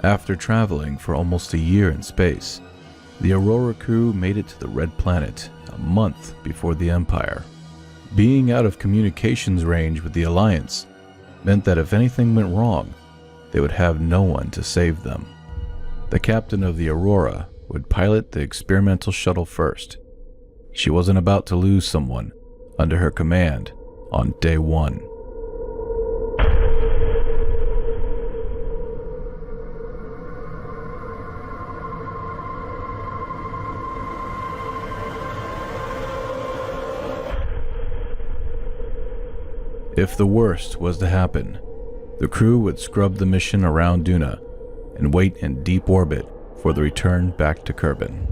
After traveling for almost a year in space, the Aurora crew made it to the Red Planet a month before the Empire. Being out of communications range with the Alliance meant that if anything went wrong, they would have no one to save them. The captain of the Aurora would pilot the experimental shuttle first. She wasn't about to lose someone under her command on day one. If the worst was to happen, the crew would scrub the mission around Duna and wait in deep orbit for the return back to Kerbin.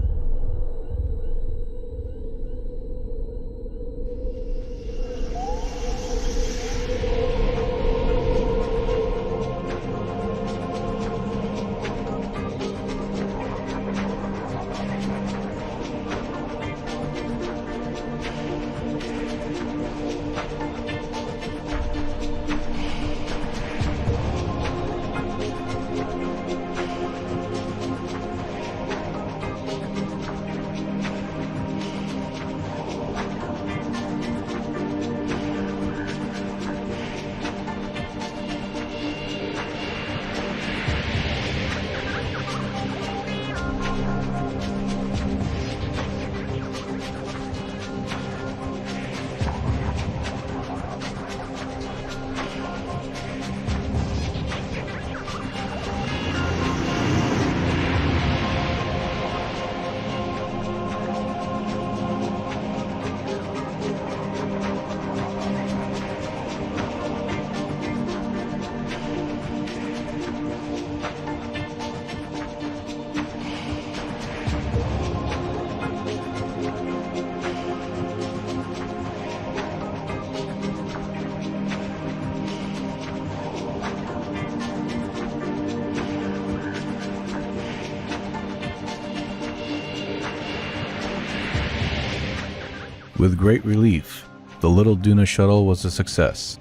With great relief, the little Duna shuttle was a success.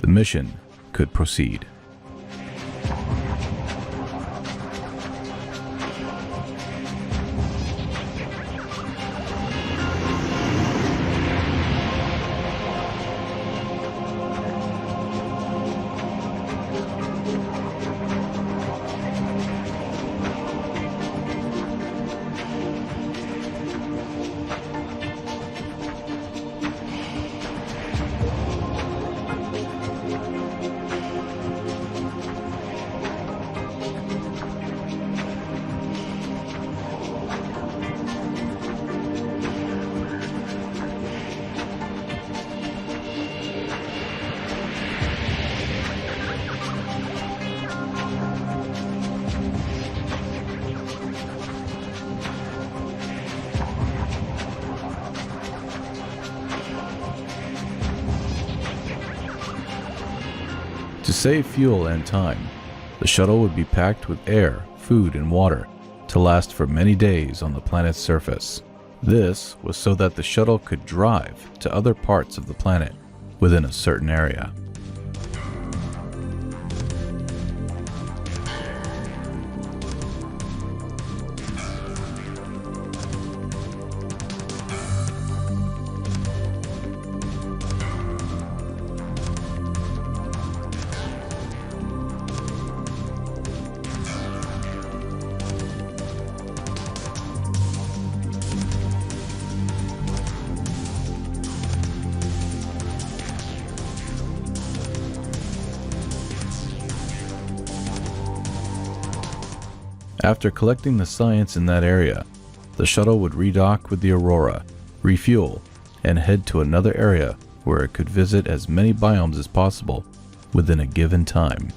The mission could proceed. To save fuel and time, the shuttle would be packed with air, food, and water to last for many days on the planet's surface. This was so that the shuttle could drive to other parts of the planet within a certain area. After collecting the science in that area, the shuttle would redock with the Aurora, refuel, and head to another area where it could visit as many biomes as possible within a given time.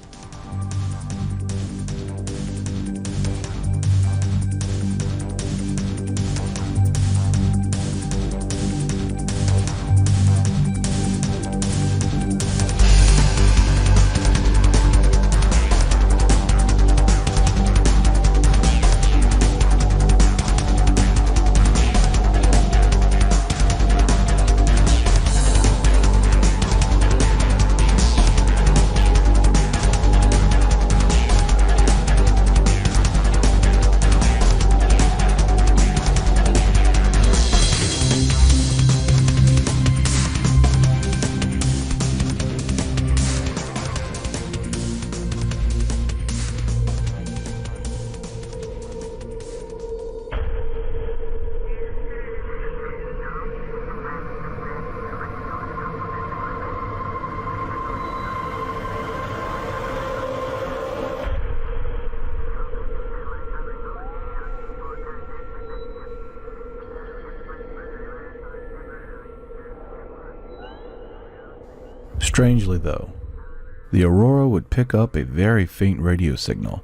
Strangely though, the Aurora would pick up a very faint radio signal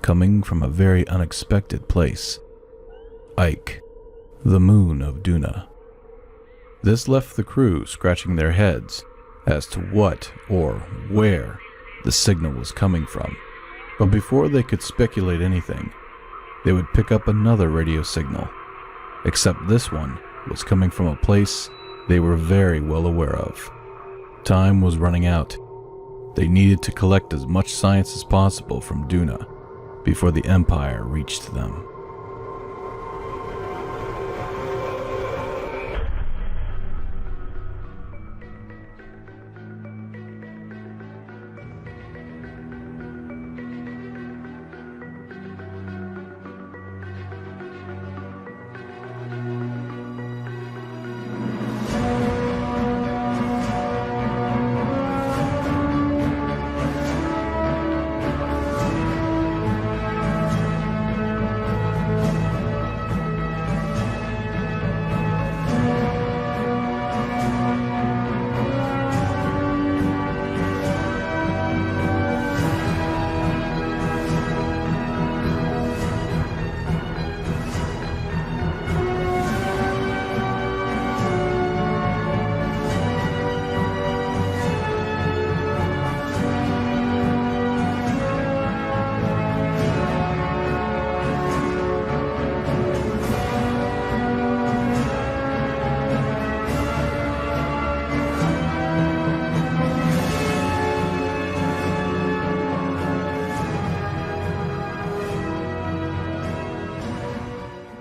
coming from a very unexpected place. Ike, the moon of Duna. This left the crew scratching their heads as to what or where the signal was coming from. But before they could speculate anything, they would pick up another radio signal, except this one was coming from a place they were very well aware of. Time was running out. They needed to collect as much science as possible from Duna before the Empire reached them.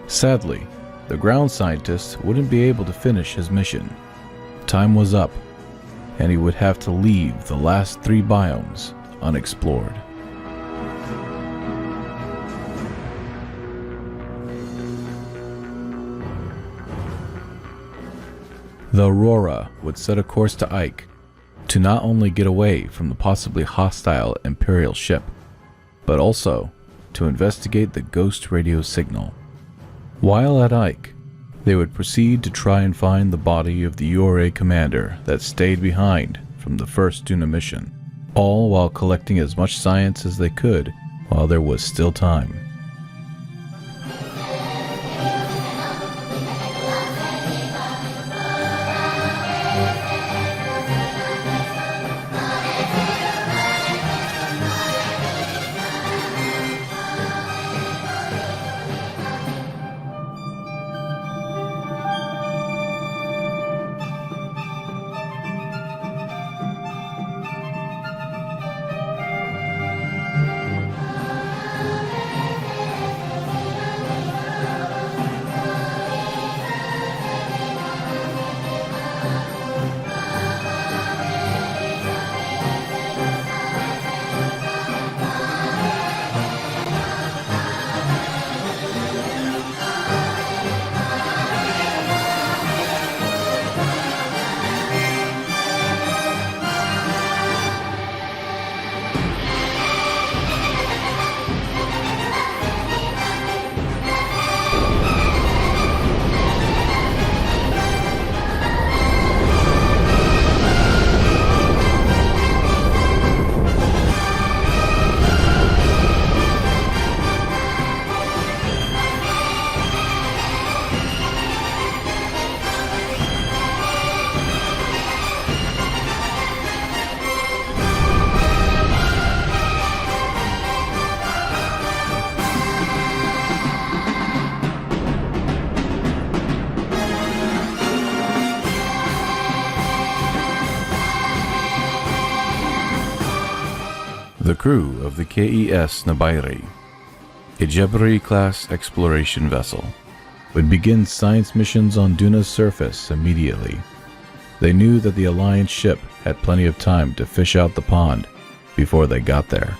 Sadly, the ground scientist wouldn't be able to finish his mission. Time was up, and he would have to leave the last 3 biomes unexplored. The Aurora would set a course to Ike to not only get away from the possibly hostile Imperial ship, but also to investigate the ghost radio signal. While at Ike, they would proceed to try and find the body of the URA commander that stayed behind from the first Duna mission, all while collecting as much science as they could while there was still time. The crew of the KES Nabirye, a GeForce-class exploration vessel, would begin science missions on Duna's surface immediately. They knew that the Alliance ship had plenty of time to fish out the pond before they got there.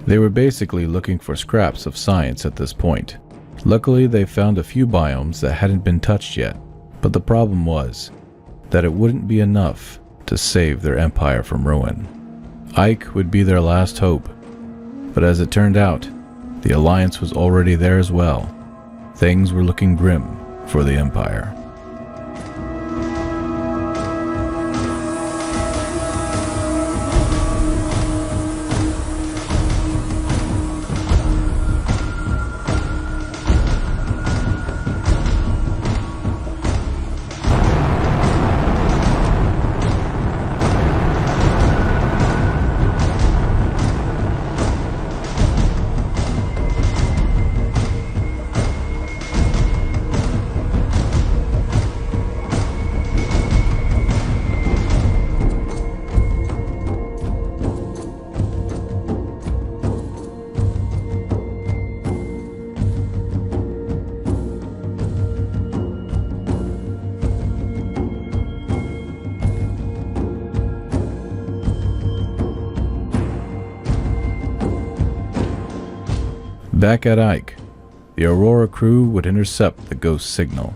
They were basically looking for scraps of science at this point. Luckily, they found a few biomes that hadn't been touched yet, but the problem was that it wouldn't be enough to save their empire from ruin. Ike would be their last hope, but as it turned out, the Alliance was already there as well. Things were looking grim for the Empire. Back at Ike, the Aurora crew would intercept the ghost signal.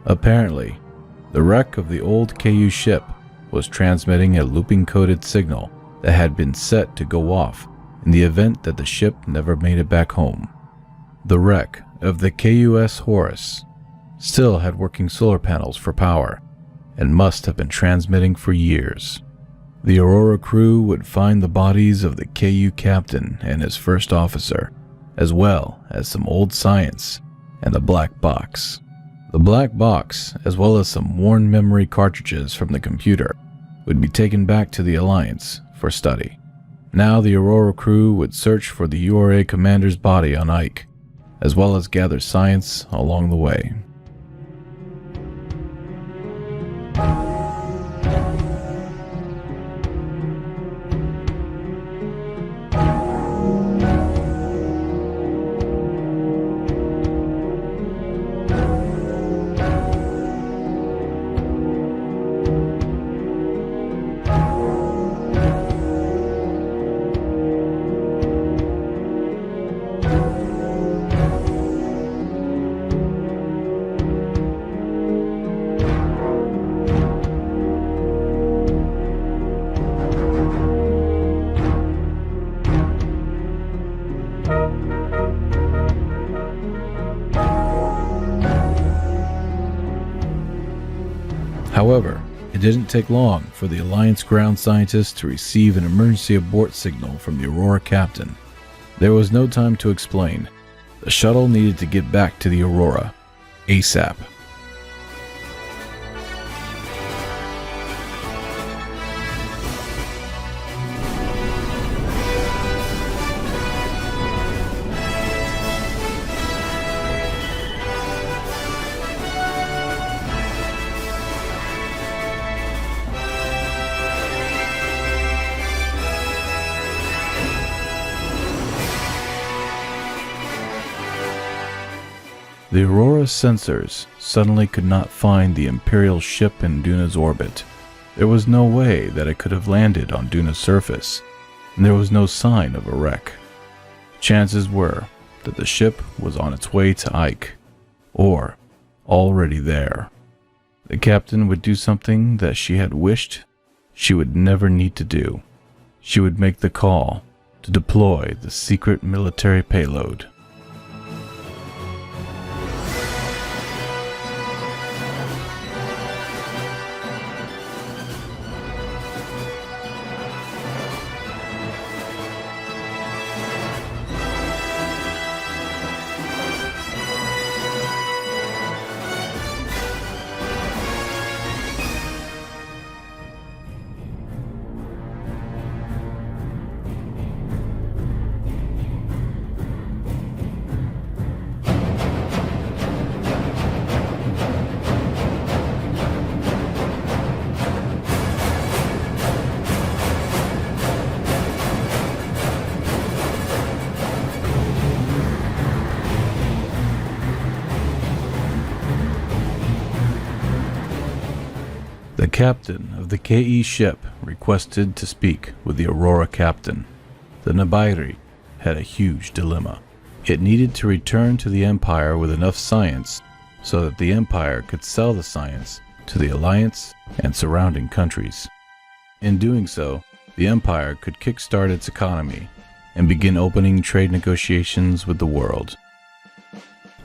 Apparently, the wreck of the old KU ship was transmitting a looping-coded signal that had been set to go off in the event that the ship never made it back home. The wreck of the KUS Horus still had working solar panels for power and must have been transmitting for years. The Aurora crew would find the bodies of the KU captain and his first officer, as well as some old science and a black box. The black box, as well as some worn memory cartridges from the computer, would be taken back to the Alliance for study. Now the Aurora crew would search for the URA commander's body on Ike, as well as gather science along the way. However, it didn't take long for the Alliance ground scientists to receive an emergency abort signal from the Aurora captain. There was no time to explain. The shuttle needed to get back to the Aurora ASAP. The Aurora's sensors suddenly could not find the imperial ship in Duna's orbit. There was no way that it could have landed on Duna's surface. and there was no sign of a wreck. Chances were that the ship was on its way to Ike, or already there. The captain would do something that she had wished she would never need to do. She would make the call to deploy the secret military payload. The captain of the KE ship requested to speak with the Aurora captain. The Nabirye had a huge dilemma. It needed to return to the Empire with enough science so that the Empire could sell the science to the Alliance and surrounding countries. In doing so, the Empire could kickstart its economy and begin opening trade negotiations with the world.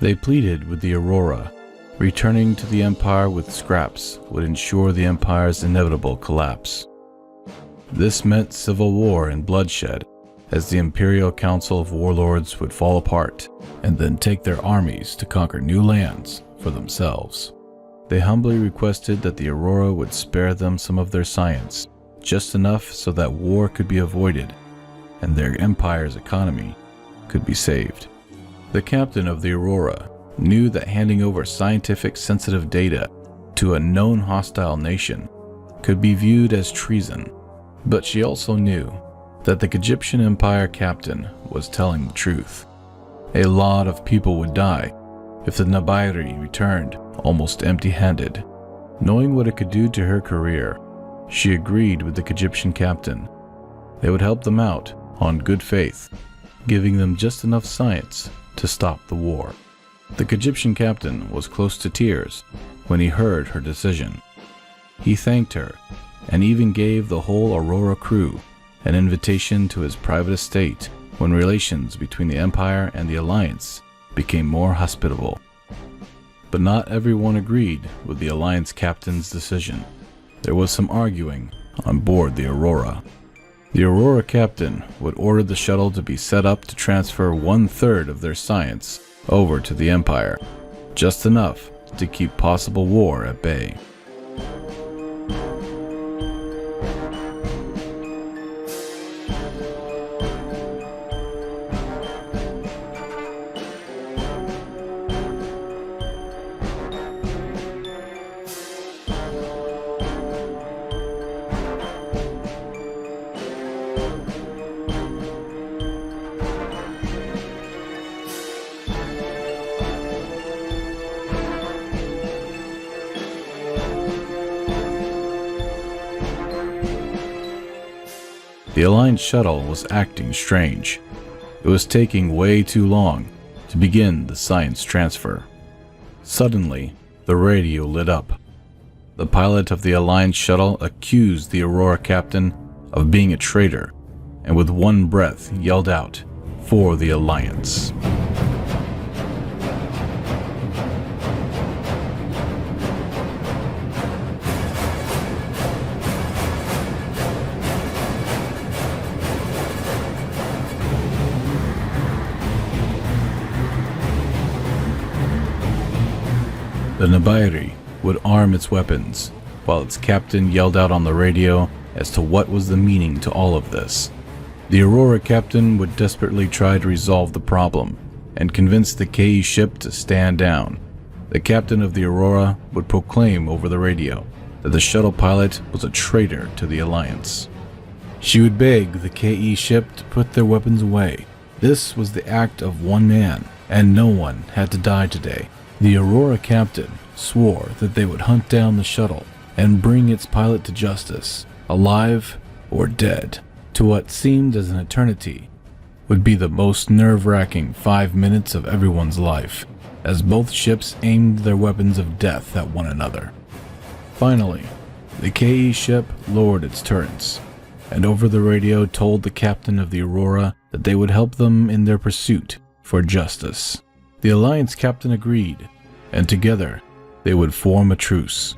They pleaded with the Aurora. Returning to the Empire with scraps would ensure the Empire's inevitable collapse. This meant civil war and bloodshed, as the Imperial Council of Warlords would fall apart and then take their armies to conquer new lands for themselves. They humbly requested that the Aurora would spare them some of their science, just enough so that war could be avoided and their empire's economy could be saved. The captain of the Aurora knew that handing over scientific sensitive data to a known hostile nation could be viewed as treason, but she also knew that the Egyptian Empire captain was telling the truth. A lot of people would die if the Nabirye returned almost empty-handed. Knowing what it could do to her career, she agreed with the Egyptian captain. They would help them out on good faith, giving them just enough science to stop the war. The Egyptian captain was close to tears when he heard her decision. He thanked her and even gave the whole Aurora crew an invitation to his private estate when relations between the Empire and the Alliance became more hospitable. But not everyone agreed with the Alliance captain's decision. There was some arguing on board the Aurora. The Aurora captain would order the shuttle to be set up to transfer 1/3 of their science over to the Empire, just enough to keep possible war at bay. The Alliance shuttle was acting strange. It was taking way too long to begin the science transfer. Suddenly, the radio lit up. The pilot of the Alliance shuttle accused the Aurora captain of being a traitor, and with one breath yelled out, "For the Alliance." The Nabirye would arm its weapons, while its captain yelled out on the radio as to what was the meaning to all of this. The Aurora captain would desperately try to resolve the problem and convince the KE ship to stand down. The captain of the Aurora would proclaim over the radio that the shuttle pilot was a traitor to the Alliance. She would beg the KE ship to put their weapons away. This was the act of one man, and no one had to die today. The Aurora captain swore that they would hunt down the shuttle and bring its pilot to justice, alive or dead. to what seemed as an eternity would be the most nerve-wracking 5 minutes of everyone's life, as both ships aimed their weapons of death at one another. Finally, the KE ship lowered its turrets, and over the radio told the captain of the Aurora that they would help them in their pursuit for justice. The Alliance captain agreed, and together they would form a truce.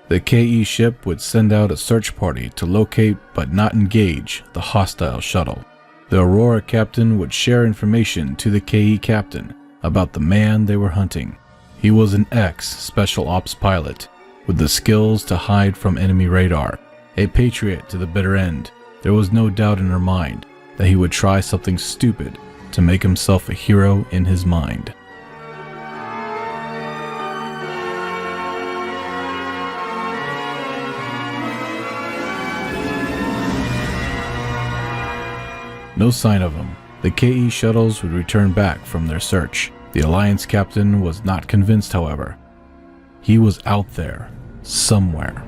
The KE ship would send out a search party to locate but not engage the hostile shuttle. The Aurora captain would share information to the KE captain about the man they were hunting. He was an ex-special ops pilot with the skills to hide from enemy radar. A patriot to the bitter end, there was no doubt in her mind that he would try something stupid to make himself a hero in his mind. No sign of him. The KE shuttles would return back from their search. The Alliance captain was not convinced, however. He was out there, somewhere.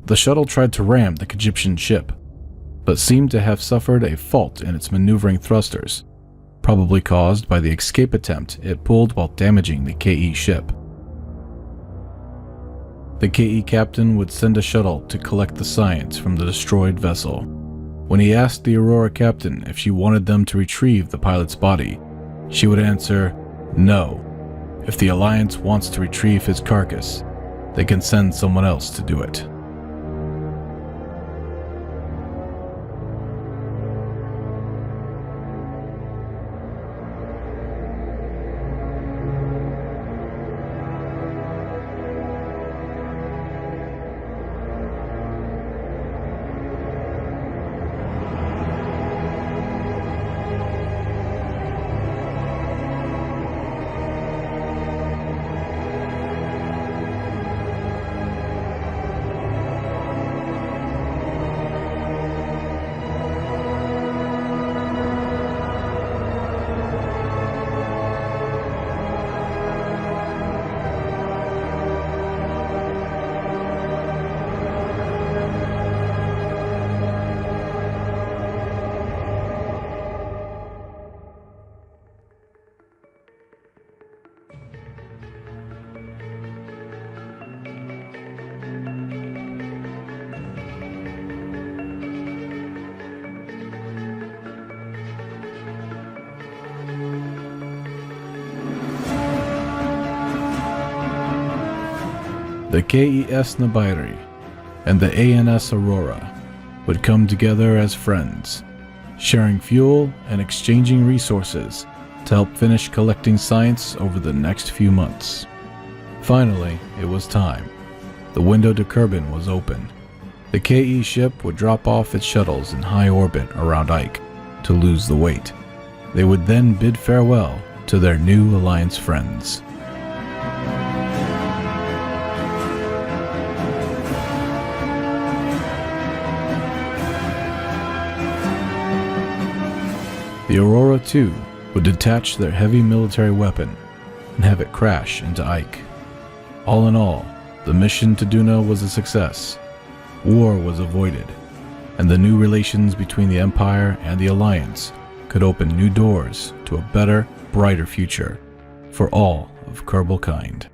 The shuttle tried to ram the Egyptian ship, but seemed to have suffered a fault in its maneuvering thrusters, probably caused by the escape attempt it pulled while damaging the KE ship. The KE captain would send a shuttle to collect the science from the destroyed vessel. When he asked the Aurora captain if she wanted them to retrieve the pilot's body, she would answer, no. If the Alliance wants to retrieve his carcass, they can send someone else to do it. The KES Nabirye and the ANS Aurora would come together as friends, sharing fuel and exchanging resources to help finish collecting science over the next few months. Finally, it was time. The window to Kerbin was open. The KE ship would drop off its shuttles in high orbit around Ike to lose the weight. They would then bid farewell to their new Alliance friends. The Aurora, too, would detach their heavy military weapon and have it crash into Ike. All in all, The mission to Duna was a success. War was avoided, and the new relations between the Empire and the Alliance could open new doors to a better, brighter future for all of Kerbal kind.